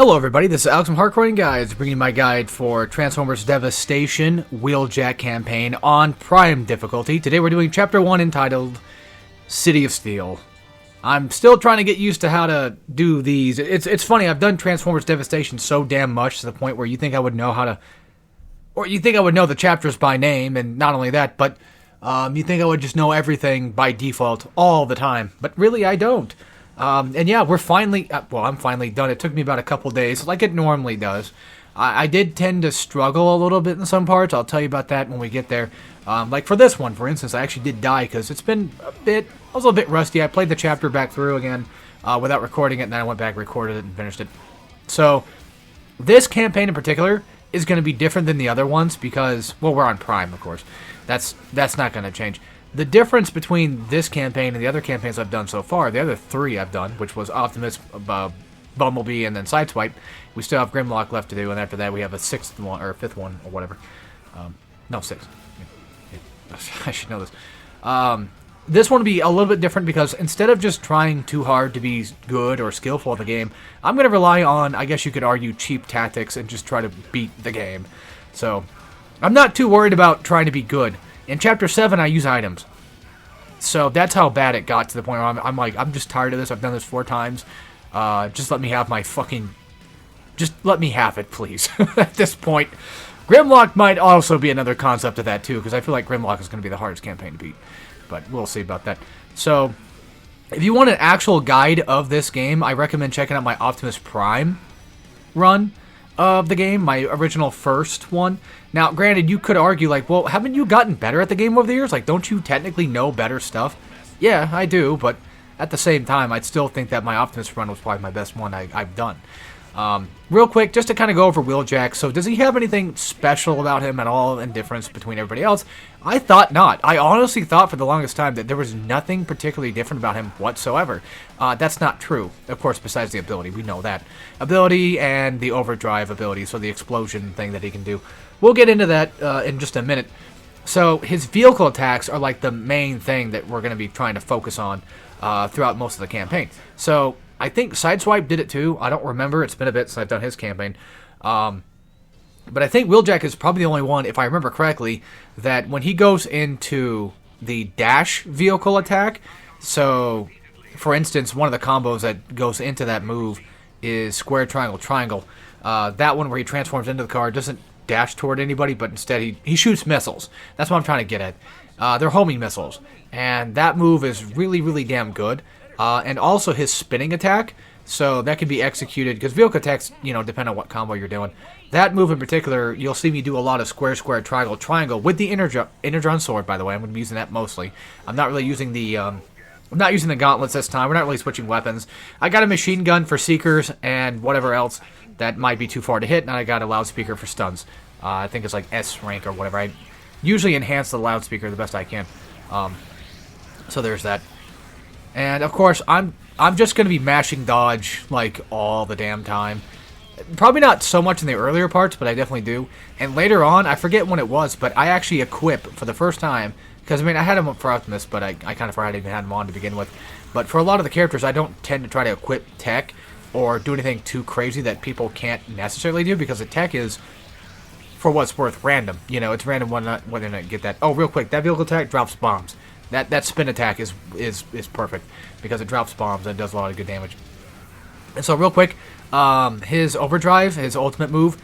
Hello everybody, this is Alex from Hardcoring Guides, bringing my guide for Transformers Devastation Wheeljack campaign on Prime difficulty. Today we're doing Chapter 1 entitled City of Steel. I'm still trying to get used to how to do these. It's funny, I've done Transformers Devastation so damn much to the point where you think I would know how to... Or you think I would know the chapters by name, and not only that, but you think I would just know everything by default all the time. But really, I don't. And yeah, we're finally, I'm finally done. It took me about a couple days, like it normally does. I did tend to struggle a little bit in some parts. I'll tell you about that when we get there. Like for this one, for instance, I actually did die because it's been I was a little bit rusty. I played the chapter back through again without recording it, and then I went back, recorded it, and finished it. So, this campaign in particular is going to be different than the other ones because, well, we're on Prime, of course. That's not going to change. The difference between this campaign and the other campaigns I've done so far, the other three I've done, which was Optimus, Bumblebee, and then Sideswipe, we still have Grimlock left to do, and after that we have a fifth one, or whatever. No, sixth. Yeah. I should know this. This one will be a little bit different because instead of just trying too hard to be good or skillful at the game, I'm going to rely on, I guess you could argue, cheap tactics and just try to beat the game. So, I'm not too worried about trying to be good. In Chapter 7, I use items. So that's how bad it got to the point where I'm like, I'm just tired of this. I've done this 4 times. Just let me have my fucking... Just let me have it, please. At this point. Grimlock might also be another concept of that, too, because I feel like Grimlock is going to be the hardest campaign to beat. But we'll see about that. So, if you want an actual guide of this game, I recommend checking out my Optimus Prime run of the game, my original first one. Now, granted, you could argue, like, well, haven't you gotten better at the game over the years? Like, don't you technically know better stuff? Yeah, I do, but at the same time, I'd still think that my Optimus run was probably my best one I've done. Real quick, just to kind of go over Wheeljack, so does he have anything special about him at all and difference between everybody else? I thought not. I honestly thought for the longest time that there was nothing particularly different about him whatsoever. That's not true, of course, besides the ability. We know that. Ability and the overdrive ability, so the explosion thing that he can do. We'll get into that in just a minute. So his vehicle attacks are like the main thing that we're going to be trying to focus on throughout most of the campaign. So I think Sideswipe did it too. I don't remember. It's been a bit since I've done his campaign. But I think Wheeljack is probably the only one, if I remember correctly, that when he goes into the dash vehicle attack, so for instance, one of the combos that goes into that move is square, triangle, triangle. That one where he transforms into the car doesn't dash toward anybody, but instead he shoots missiles. That's what I'm trying to get at. They're homing missiles. And that move is really, really damn good. And also his spinning attack, so that can be executed, because vehicle attacks, depend on what combo you're doing. That move in particular, you'll see me do a lot of square, square, triangle, triangle, with the Energon sword, by the way. I'm going to be using that mostly. I'm not really using the, I'm not using the gauntlets this time. We're not really switching weapons. I got a machine gun for Seekers, and whatever else that might be too far to hit, and I got a loudspeaker for stuns. I think it's like S rank or whatever. I usually enhance the loudspeaker the best I can. So there's that. And, of course, I'm just going to be mashing dodge, like, all the damn time. Probably not so much in the earlier parts, but I definitely do. And later on, I forget when it was, but I actually equip for the first time, because, I mean, I had him for Optimus, but I kind of forgot I even had him on to begin with. But for a lot of the characters, I don't tend to try to equip tech or do anything too crazy that people can't necessarily do, because the tech is, for what it's worth, random. It's random whether or not you get that. Oh, real quick, that vehicle attack drops bombs. That spin attack is perfect because it drops bombs and does a lot of good damage. And so real quick, his overdrive, his ultimate move,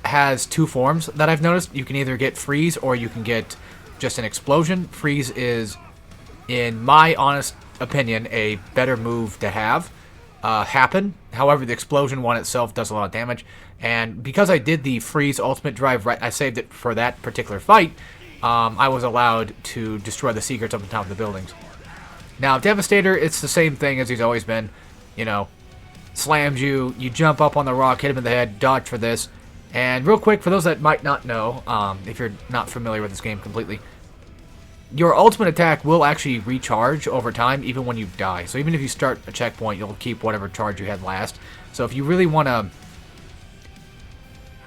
has 2 forms that I've noticed. You can either get freeze or you can get just an explosion. Freeze is, in my honest opinion, a better move to have happen. However, the explosion one itself does a lot of damage. And because I did the freeze ultimate drive, right, I saved it for that particular fight. I was allowed to destroy the secrets up on top of the buildings. Now, Devastator, it's the same thing as he's always been. Slams you, you jump up on the rock, hit him in the head, dodge for this. And real quick, for those that might not know, if you're not familiar with this game completely, your ultimate attack will actually recharge over time, even when you die. So even if you start a checkpoint, you'll keep whatever charge you had last. So if you really want to...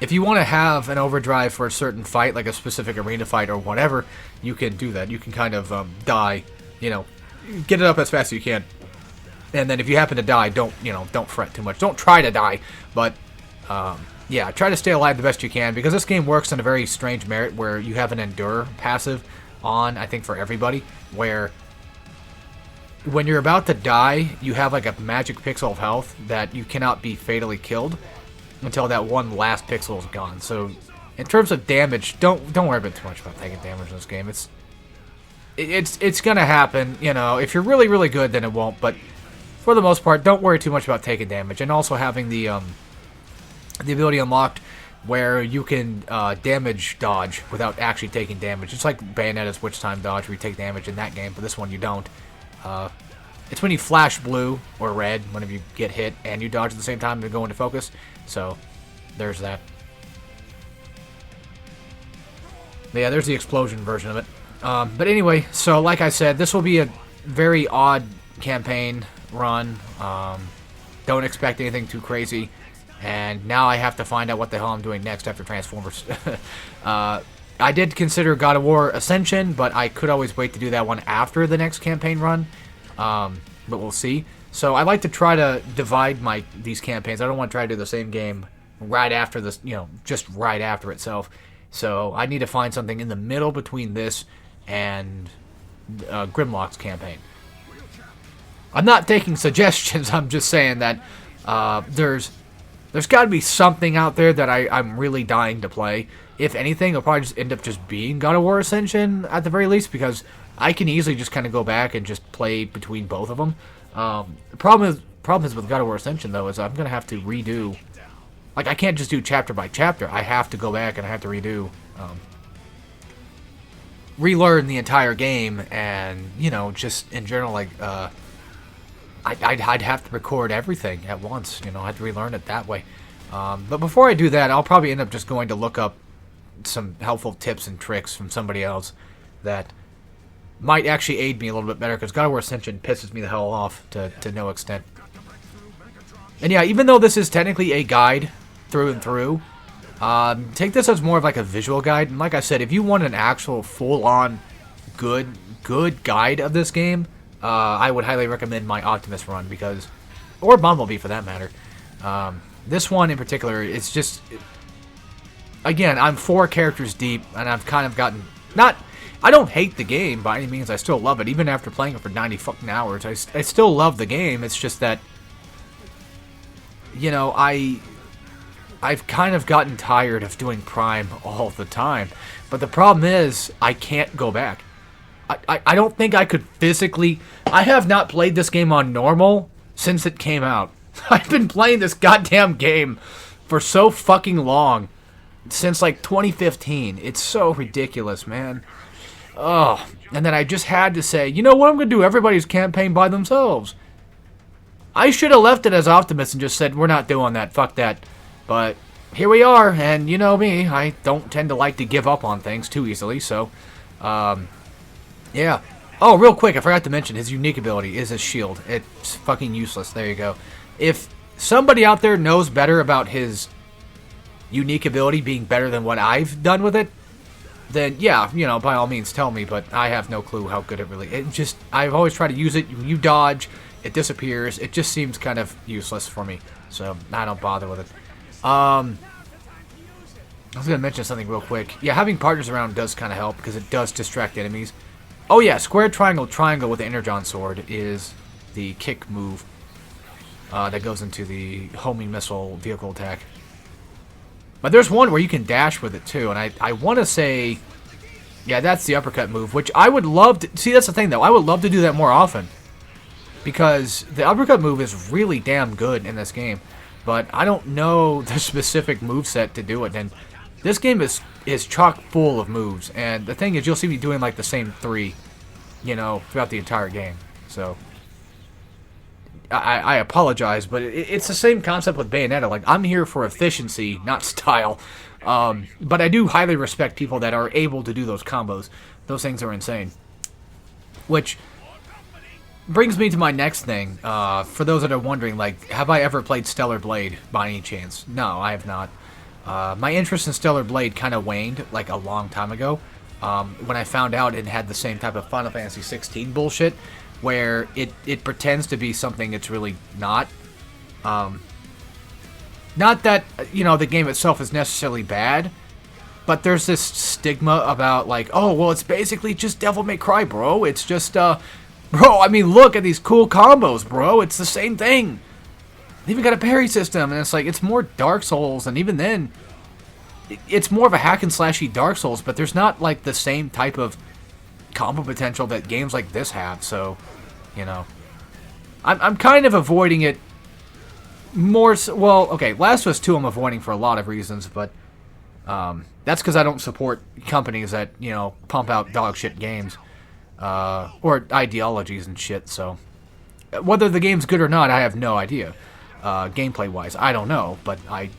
If you want to have an overdrive for a certain fight, like a specific arena fight or whatever, you can do that. You can kind of die, get it up as fast as you can. And then if you happen to die, don't fret too much. Don't try to die, but yeah, try to stay alive the best you can, because this game works on a very strange merit where you have an endure passive on, I think, for everybody, where when you're about to die, you have like a magic pixel of health that you cannot be fatally killed until that one last pixel is gone. So in terms of damage, don't worry about too much about taking damage in this game. It's gonna happen, you know. If you're really, really good, then it won't, but for the most part, don't worry too much about taking damage. And also having the ability unlocked where you can damage dodge without actually taking damage. It's like Bayonetta's Witch Time dodge where you take damage in that game, but this one you don't. It's when you flash blue or red whenever you get hit and you dodge at the same time to go into focus. So there's that. But yeah, there's the explosion version of it. But anyway, so like I said, this will be a very odd campaign run. Don't expect anything too crazy. And now I have to find out what the hell I'm doing next after Transformers. I did consider God of War Ascension, but I could always wait to do that one after the next campaign run. But we'll see. So I like to try to divide these campaigns. I don't want to try to do the same game right after this, just right after itself. So I need to find something in the middle between this and Grimlock's campaign. I'm not taking suggestions. I'm just saying that there's got to be something out there that I'm really dying to play. If anything, it'll probably just end up just being God of War Ascension at the very least, because I can easily just kind of go back and just play between both of them. The problem is with God of War Ascension, though, is I'm going to have to redo. Like, I can't just do chapter by chapter. I have to go back and I have to redo. Relearn the entire game, and, just in general, like, I'd have to record everything at once. I'd have to relearn it that way. But before I do that, I'll probably end up just going to look up some helpful tips and tricks from somebody else that might actually aid me a little bit better, because God of War Ascension pisses me the hell off to no extent. And yeah, even though this is technically a guide through and through, take this as more of like a visual guide. And like I said, if you want an actual full-on good guide of this game, I would highly recommend my Optimus run, or Bumblebee for that matter. This one in particular, it's just, again, I'm 4 characters deep, and I've kind of gotten, I don't hate the game by any means. I still love it, even after playing it for 90 fucking hours. I still love the game. It's just that, I've kind of gotten tired of doing Prime all the time. But the problem is, I can't go back. I don't think I could physically. I have not played this game on normal since it came out. I've been playing this goddamn game for so fucking long. Since like 2015. It's so ridiculous, man. Oh, and then I just had to say, you know what, I'm going to do everybody's campaign by themselves. I should have left it as Optimus and just said, we're not doing that, fuck that. But here we are, and you know me, I don't tend to like to give up on things too easily, so, yeah. Oh, real quick, I forgot to mention, his unique ability is his shield. It's fucking useless, there you go. If somebody out there knows better about his unique ability being better than what I've done with it, then yeah, by all means tell me, but I have no clue how good it really is. I've always tried to use it. You dodge, it disappears. It just seems kind of useless for me, so I don't bother with it. I was going to mention something real quick. Yeah, having partners around does kind of help, because it does distract enemies. Oh yeah, square, triangle, triangle with the Energon Sword is the kick move that goes into the homing missile vehicle attack. But there's one where you can dash with it too, and I want to say, yeah, that's the uppercut move, which I would love to... See, that's the thing, though. I would love to do that more often, because the uppercut move is really damn good in this game, but I don't know the specific moveset to do it, and this game is chock full of moves, and the thing is, you'll see me doing, like, the same 3, throughout the entire game, so... I apologize, but it's the same concept with Bayonetta. Like, I'm here for efficiency, not style. But I do highly respect people that are able to do those combos. Those things are insane. Which brings me to my next thing. For those that are wondering, like, have I ever played Stellar Blade by any chance? No, I have not. My interest in Stellar Blade kind of waned, like, a long time ago. When I found out it had the same type of Final Fantasy 16 bullshit, where it pretends to be something it's really not. Not that, the game itself is necessarily bad, but there's this stigma about, like, oh, well, it's basically just Devil May Cry, bro. It's just, bro, I mean, look at these cool combos, bro. It's the same thing. They even got a parry system, and it's like, it's more Dark Souls, and even then, it's more of a hack-and-slashy Dark Souls, but there's not, like, the same type of combo potential that games like this have, so, I'm kind of avoiding it more so, well, okay, Last of Us 2 I'm avoiding for a lot of reasons, but that's because I don't support companies that, pump out dog shit games, or ideologies and shit, so whether the game's good or not, I have no idea. Gameplay-wise, I don't know, but I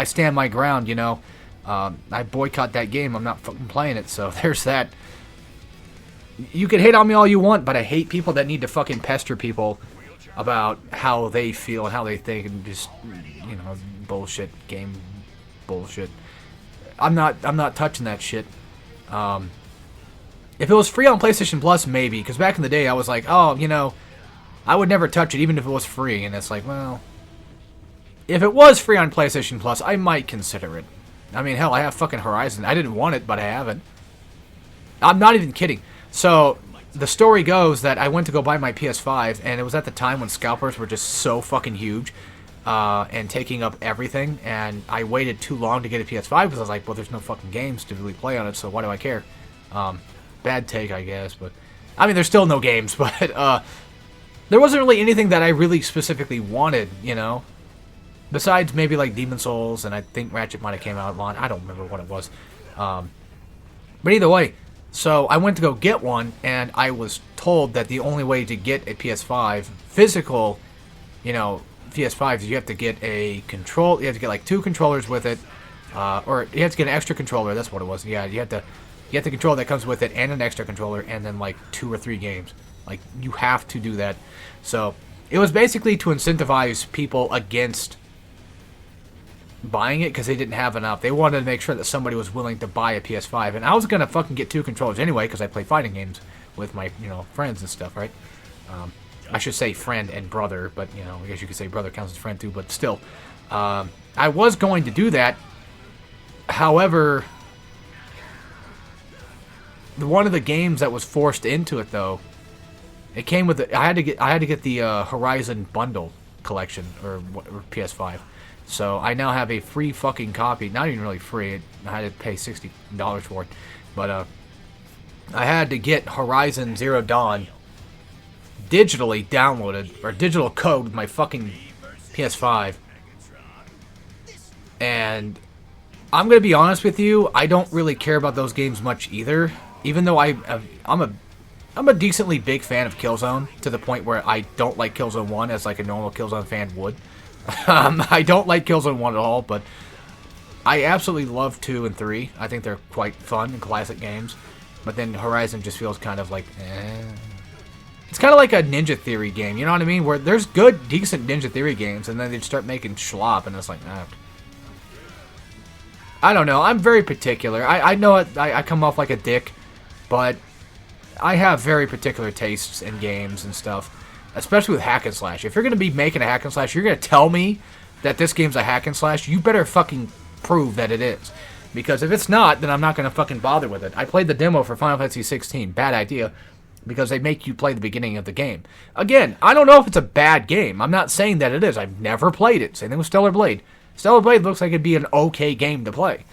stand my ground, I boycott that game, I'm not fucking playing it, so there's that. You can hate on me all you want, but I hate people that need to fucking pester people about how they feel and how they think, and just, bullshit, game bullshit. I'm not touching that shit. If it was free on PlayStation Plus, maybe, because back in the day I was like, oh, I would never touch it even if it was free, and it's like, well, if it was free on PlayStation Plus, I might consider it. I mean, hell, I have fucking Horizon. I didn't want it, but I haven't. I'm not even kidding. So, the story goes that I went to go buy my PS5, and it was at the time when scalpers were just so fucking huge, and taking up everything, and I waited too long to get a PS5, because I was like, well, there's no fucking games to really play on it, so why do I care? Bad take, I guess, but, I mean, there's still no games, but, there wasn't really anything that I really specifically wanted, besides maybe, like, Demon Souls, and I think Ratchet might have came out on, I don't remember what it was, but either way, so I went to go get one, and I was told that the only way to get a PS5, physical, PS5, is you have to get a control, you have to get like 2 controllers with it, or you have to get an extra controller, that's what it was, yeah, you have the controller that comes with it, and an extra controller, and then like 2 or 3 games, like, you have to do that, so, it was basically to incentivize people against buying it, because they didn't have enough. They wanted to make sure that somebody was willing to buy a PS5, and I was gonna fucking get 2 controllers anyway, because I play fighting games with my, friends and stuff, right? I should say friend and brother, but, I guess you could say brother counts as friend too, but still. I was going to do that, however, one of the games that was forced into it, though, it came with I had to get the Horizon bundle collection, or PS5. So I now have a free fucking copy. Not even really free. I had to pay $60 for it. But I had to get Horizon Zero Dawn digitally downloaded, or digital code with my fucking PS5. And I'm going to be honest with you, I don't really care about those games much either. Even though I'm a decently big fan of Killzone, to the point where I don't like Killzone 1 as like a normal Killzone fan would. I don't like Killzone 1 at all, but I absolutely love 2 and 3. I think they're quite fun and classic games. But then Horizon just feels kind of like, It's kind of like a Ninja Theory game, you know what I mean? Where there's good, decent Ninja Theory games, and then they start making schlop, and it's like, I don't know. I'm very particular. I know I come off like a dick, but I have very particular tastes in games and stuff. Especially with hack and slash. If you're going to be making a hack and slash, you're going to tell me that this game's a hack and slash, you better fucking prove that it is. Because if it's not, then I'm not going to fucking bother with it. I played the demo for Final Fantasy 16. Bad idea. Because they make you play the beginning of the game. Again, I don't know if it's a bad game. I'm not saying that it is. I've never played it. Same thing with Stellar Blade. Stellar Blade looks like it'd be an okay game to play.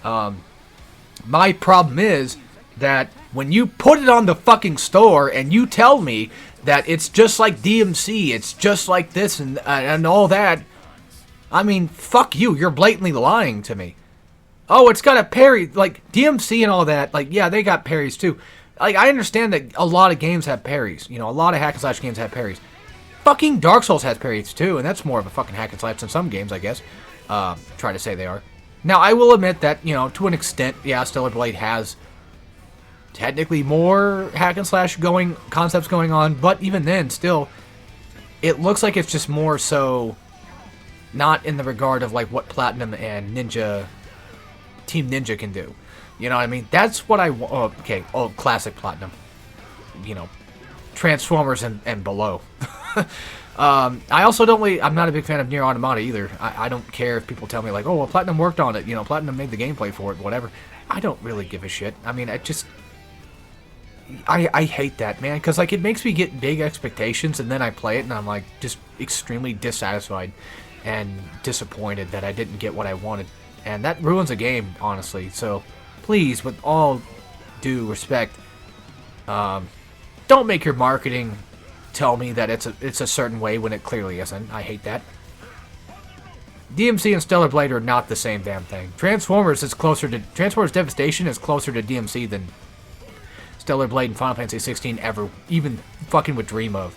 My problem is that when you put it on the fucking store and you tell me that it's just like DMC, it's just like this and all that, I mean, fuck you, you're blatantly lying to me. Oh, it's got a parry, like, DMC and all that, like, yeah, they got parries too. Like, I understand that a lot of games have parries, a lot of hack and slash games have parries. Fucking Dark Souls has parries too, and that's more of a fucking hack and slash in some games, I guess. Try to say they are. Now, I will admit that, to an extent, yeah, Stellar Blade has technically more hack and slash concepts going on, but even then, still, it looks like it's just more so not in the regard of like what Platinum and Team Ninja can do. You know what I mean? That's what I want. Okay, classic Platinum. Transformers and below. I also don't really, I'm not a big fan of Nier Automata either. I don't care if people tell me like, oh, well, Platinum worked on it, you know, Platinum made the gameplay for it, whatever. I don't really give a shit. I mean, I hate that, man, because like it makes me get big expectations, and then I play it and I'm like just extremely dissatisfied and disappointed that I didn't get what I wanted, and that ruins a game, honestly. So please, with all due respect, don't make your marketing tell me that it's a certain way when it clearly isn't. I hate that. DMC and Stellar Blade are not the same damn thing. Transformers Devastation is closer to DMC than Stellar Blade and Final Fantasy 16 ever even fucking would dream of.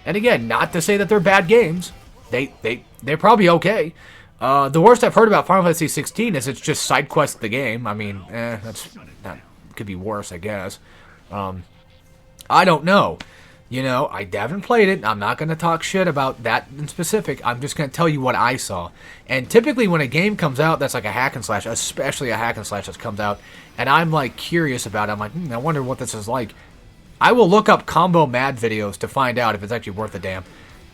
And again, not to say that they're bad games. They're probably okay. The worst I've heard about Final Fantasy 16 is it's just side quests the game. I mean, that could be worse, I guess. I don't know. You know, I haven't played it. I'm not going to talk shit about that in specific. I'm just going to tell you what I saw. And typically when a game comes out that's like a hack and slash, especially a hack and slash that comes out, and I'm like curious about it, I'm like, I wonder what this is like. I will look up combo mad videos to find out if it's actually worth a damn.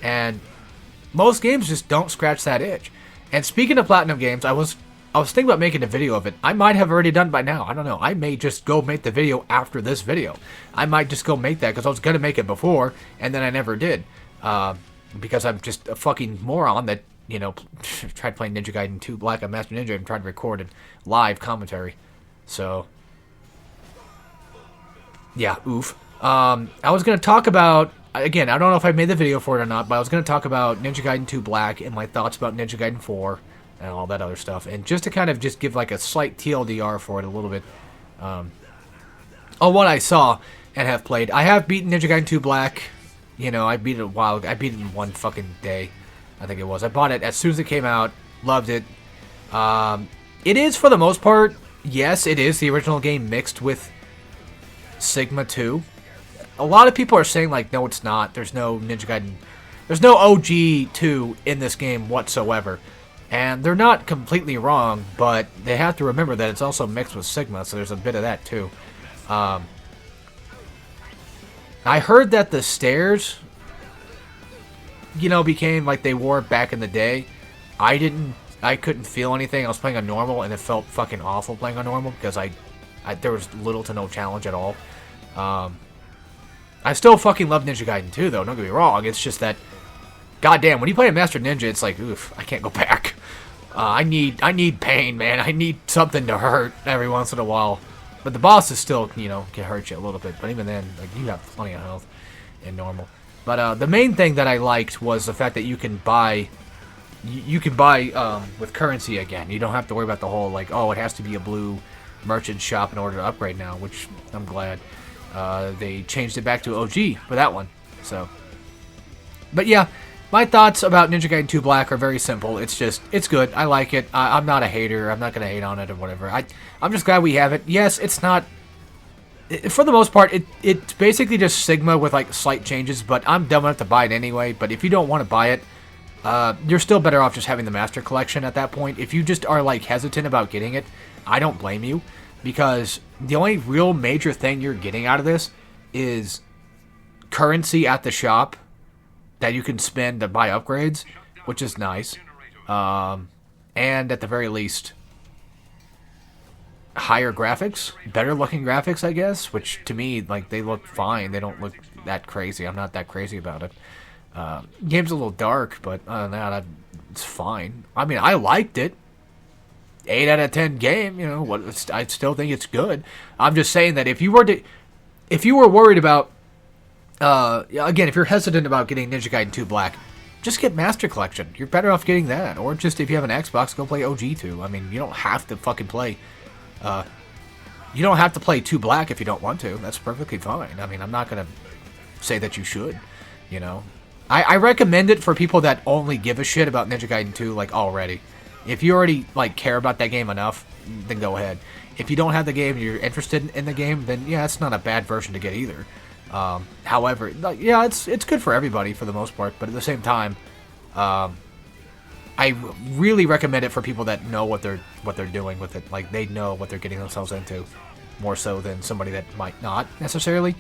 And most games just don't scratch that itch. And speaking of Platinum games, I was thinking about making a video of it. I might have already done it by now. I don't know. I may just go make the video after this video. I might just go make that because I was going to make it before, and then I never did. Because I'm just a fucking moron that, you know, tried playing Ninja Gaiden 2 Black on Master Ninja and tried to record a live commentary. So, yeah, oof. I was going to talk about, again, I don't know if I made the video for it or not, but I was going to talk about Ninja Gaiden 2 Black and my thoughts about Ninja Gaiden 4. And all that other stuff, and just to kind of just give like a slight TLDR for it a little bit, on what I saw and have played. I have beaten Ninja Gaiden 2 Black. You know, I beat it I beat it in one fucking day, I think it was. I bought it as soon as it came out, loved it. It is, for the most part, yes, it is the original game mixed with Sigma 2. A lot of people are saying like, no, it's not. There's no Ninja Gaiden, there's no OG 2 in this game whatsoever. And they're not completely wrong, but they have to remember that it's also mixed with Sigma, so there's a bit of that too. I heard that the stairs, you know, became like they were back in the day. I couldn't feel anything. I was playing on normal, and it felt fucking awful playing on normal because there was little to no challenge at all. I still fucking love Ninja Gaiden 2, though. Don't get me wrong. It's just that, goddamn, when you play a Master Ninja, it's like, oof, I can't go back. I need pain, man. I need something to hurt every once in a while. But the bosses still, you know, can hurt you a little bit. But even then, like, you have plenty of health in normal. But the main thing that I liked was the fact that you can buy, with currency again. You don't have to worry about the whole like, oh, it has to be a blue merchant shop in order to upgrade now. Which I'm glad they changed it back to OG for that one. So, but yeah. My thoughts about Ninja Gaiden 2 Black are very simple. It's just, it's good. I like it. I'm not a hater. I'm not going to hate on it or whatever. I'm just glad we have it. Yes, it's not, for the most part, it's basically just Sigma with like slight changes, but I'm dumb enough to buy it anyway. But if you don't want to buy it, you're still better off just having the Master Collection at that point. If you just are like hesitant about getting it, I don't blame you, because the only real major thing you're getting out of this is currency at the shop that you can spend to buy upgrades, which is nice. And at the very least, higher graphics, better looking graphics, I guess, which to me, like, they look fine. They don't look that crazy. I'm not that crazy about it. Game's a little dark, but other than that, it's fine. I mean, I liked it. 8 out of 10 game, you know, I still think it's good. I'm just saying that if you were worried about, again, if you're hesitant about getting Ninja Gaiden 2 Black, just get Master Collection. You're better off getting that. Or just, if you have an Xbox, go play OG 2. I mean, you don't have to fucking play, you don't have to play 2 Black if you don't want to. That's perfectly fine. I mean, I'm not going to say that you should, you know. I recommend it for people that only give a shit about Ninja Gaiden 2, like, already. If you already, like, care about that game enough, then go ahead. If you don't have the game and you're interested in the game, then, yeah, it's not a bad version to get either. However, yeah, it's good for everybody for the most part, but at the same time, I really recommend it for people that know what they're doing with it. Like, they know what they're getting themselves into, more so than somebody that might not necessarily.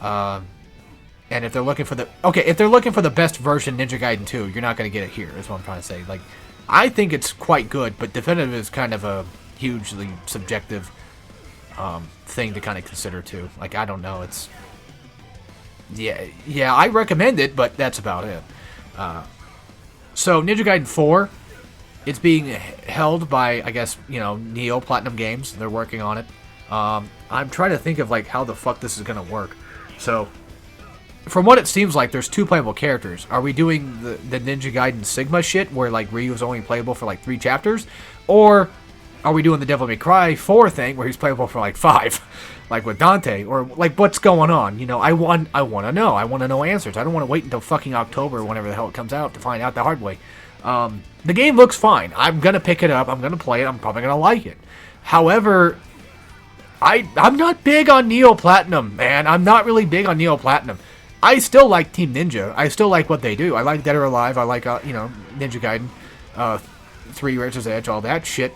And if they're looking for if they're looking for the best version Ninja Gaiden 2, you're not going to get it here, is what I'm trying to say. Like, I think it's quite good, but definitive is kind of a hugely subjective thing to kind of consider too. Like, I don't know, it's yeah, I recommend it, but that's about it. So Ninja Gaiden 4, it's being held by, I guess, Neo Platinum Games. They're working on it. I'm trying to think of like how the fuck this is gonna work. So, from what it seems like, there's 2 playable characters. Are we doing the Ninja Gaiden Sigma shit, where like Ryu is only playable for like 3 chapters, or are we doing the Devil May Cry 4 thing, where he's playable for like 5, like with Dante, or like what's going on? I want to know. I want to know answers. I don't want to wait until fucking October, or whenever the hell it comes out, to find out the hard way. The game looks fine. I'm gonna pick it up. I'm gonna play it. I'm probably gonna like it. However, I'm not big on Neo Platinum, man. I'm not really big on Neo Platinum. I still like Team Ninja. I still like what they do. I like Dead or Alive. I like, Ninja Gaiden, 3 Razor's Edge, all that shit.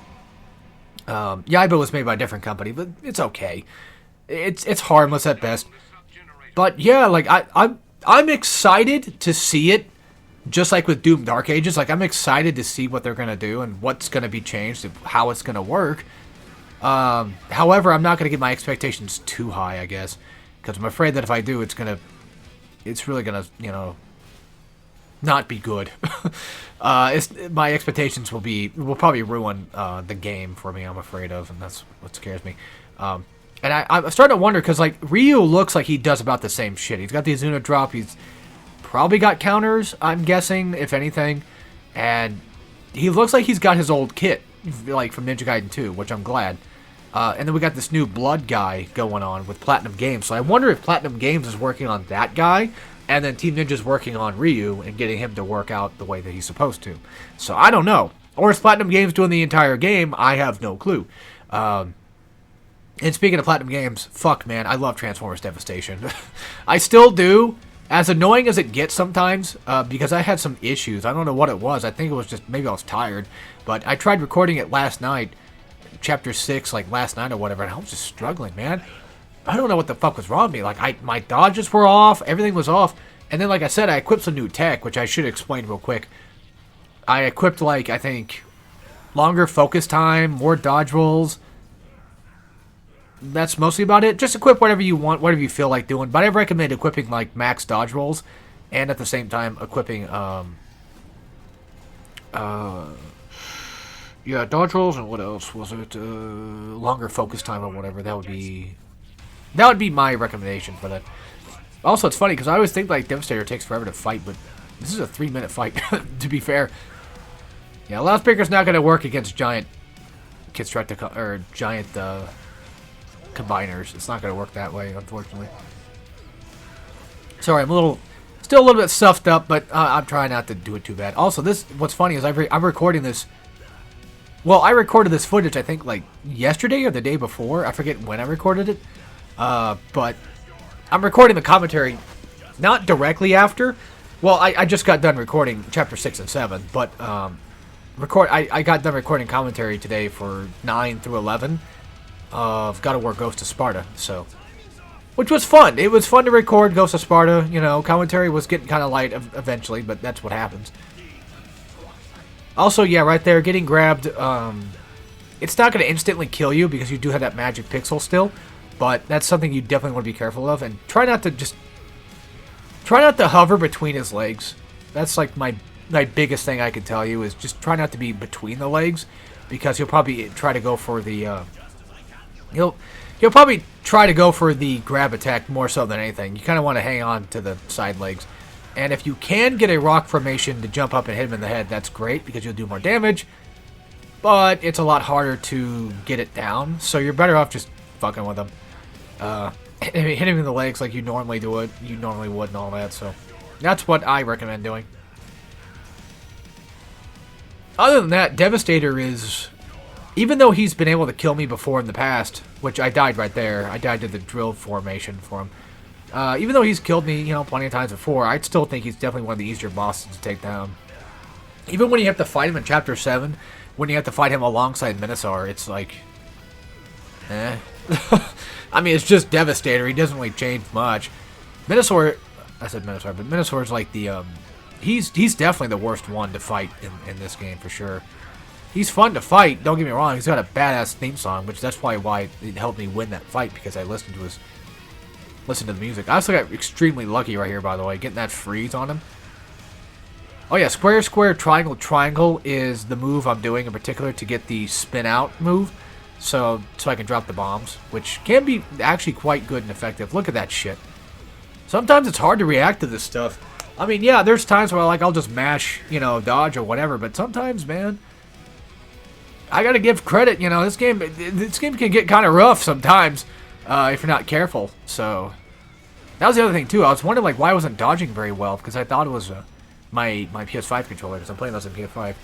Yaiba was made by a different company, but it's okay. It's harmless at best. But yeah, like, I'm excited to see it, just like with Doom Dark Ages. Like, I'm excited to see what they're going to do and what's going to be changed and how it's going to work. However, I'm not going to get my expectations too high, I guess, because I'm afraid that if I do, it's really gonna, not be good. My expectations will probably ruin the game for me, I'm afraid of, and that's what scares me. And I'm starting to wonder, because like Ryu looks like he does about the same shit. He's got the Azuna drop. He's probably got counters, I'm guessing, if anything, and he looks like he's got his old kit, like from Ninja Gaiden 2, which I'm glad. And then we got this new Blood guy going on with Platinum Games. So I wonder if Platinum Games is working on that guy, and then Team Ninja's working on Ryu and getting him to work out the way that he's supposed to. So I don't know. Or is Platinum Games doing the entire game? I have no clue. And speaking of Platinum Games, fuck, man, I love Transformers Devastation. I still do. As annoying as it gets sometimes, because I had some issues. I don't know what it was. I think it was just, maybe I was tired. But I tried recording it last night. Chapter 6, like last night or whatever, and I was just struggling, man. I don't know what the fuck was wrong with me. Like, my dodges were off, everything was off, and then, like I said, I equipped some new tech, which I should explain real quick. I equipped, like, I think, longer focus time, more dodge rolls. That's mostly about it. Just equip whatever you want, whatever you feel like doing, but I recommend equipping, like, max dodge rolls, and at the same time, equipping, yeah, dodge rolls, and what else was it? Longer focus time or whatever. That would be my recommendation for that. Also, it's funny because I always think like Devastator takes forever to fight, but this is a 3-minute fight. To be fair, yeah, Loudspeaker's not going to work against giant giant combiners. It's not going to work that way, unfortunately. Sorry, I'm still a little bit stuffed up, but I'm trying not to do it too bad. Also, what's funny is I'm recording this. Well, I recorded this footage, I think, like, yesterday or the day before. I forget when I recorded it. But I'm recording the commentary not directly after. Well, I just got done recording Chapter 6 and 7. But I got done recording commentary today for 9 through 11 of God of War Ghost of Sparta. So, which was fun. It was fun to record Ghost of Sparta. Commentary was getting kind of light eventually, but that's what happens. Also, yeah, right there, getting grabbed, it's not going to instantly kill you because you do have that magic pixel still, but that's something you definitely want to be careful of, and try not to hover between his legs. That's like my biggest thing I can tell you, is just try not to be between the legs, because he'll probably try to go for the, he'll probably try to go for the grab attack more so than anything. You kind of want to hang on to the side legs. And if you can get a rock formation to jump up and hit him in the head, that's great, because you'll do more damage. But it's a lot harder to get it down, so you're better off just fucking with him. Hit him in the legs like you normally would and all that, so that's what I recommend doing. Other than that, Devastator is... Even though he's been able to kill me before in the past, which I died right there. I died to the drill formation for him. Even though he's killed me, plenty of times before, I still think he's definitely one of the easier bosses to take down. Even when you have to fight him in Chapter 7, when you have to fight him alongside Minosaur, it's like... I mean, it's just Devastator. He doesn't really change much. Minosaur, I said Minosaur, but Minosaur's like the, he's definitely the worst one to fight in this game for sure. He's fun to fight, don't get me wrong, he's got a badass theme song, which that's probably why it helped me win that fight, because I listened to the music. I also got extremely lucky right here, by the way, getting that freeze on him. Oh yeah, square, square, triangle, triangle is the move I'm doing in particular to get the spin out move, so I can drop the bombs, which can be actually quite good and effective. Look at that shit. Sometimes it's hard to react to this stuff. I mean, yeah, there's times where like I'll just mash, you know, dodge or whatever, but sometimes, man, I gotta give credit. You know, this game can get kind of rough sometimes if you're not careful. So that was the other thing too. I was wondering like why I wasn't dodging very well, because I thought it was my PS5 controller, because I'm playing those on PS5.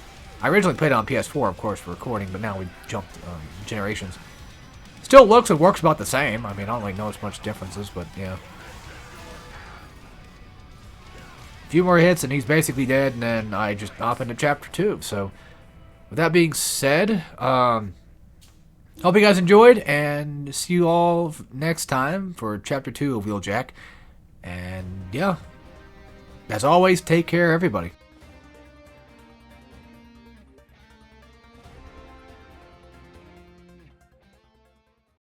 I originally played it on PS4, of course, for recording, but now we jumped generations. Still looks and works about the same. I mean, I don't really notice much differences, but yeah. A few more hits and he's basically dead, and then I just hop into Chapter 2. So, with that being said, hope you guys enjoyed, and see you all next time for Chapter 2 of Wheeljack. And yeah, as always, take care, everybody.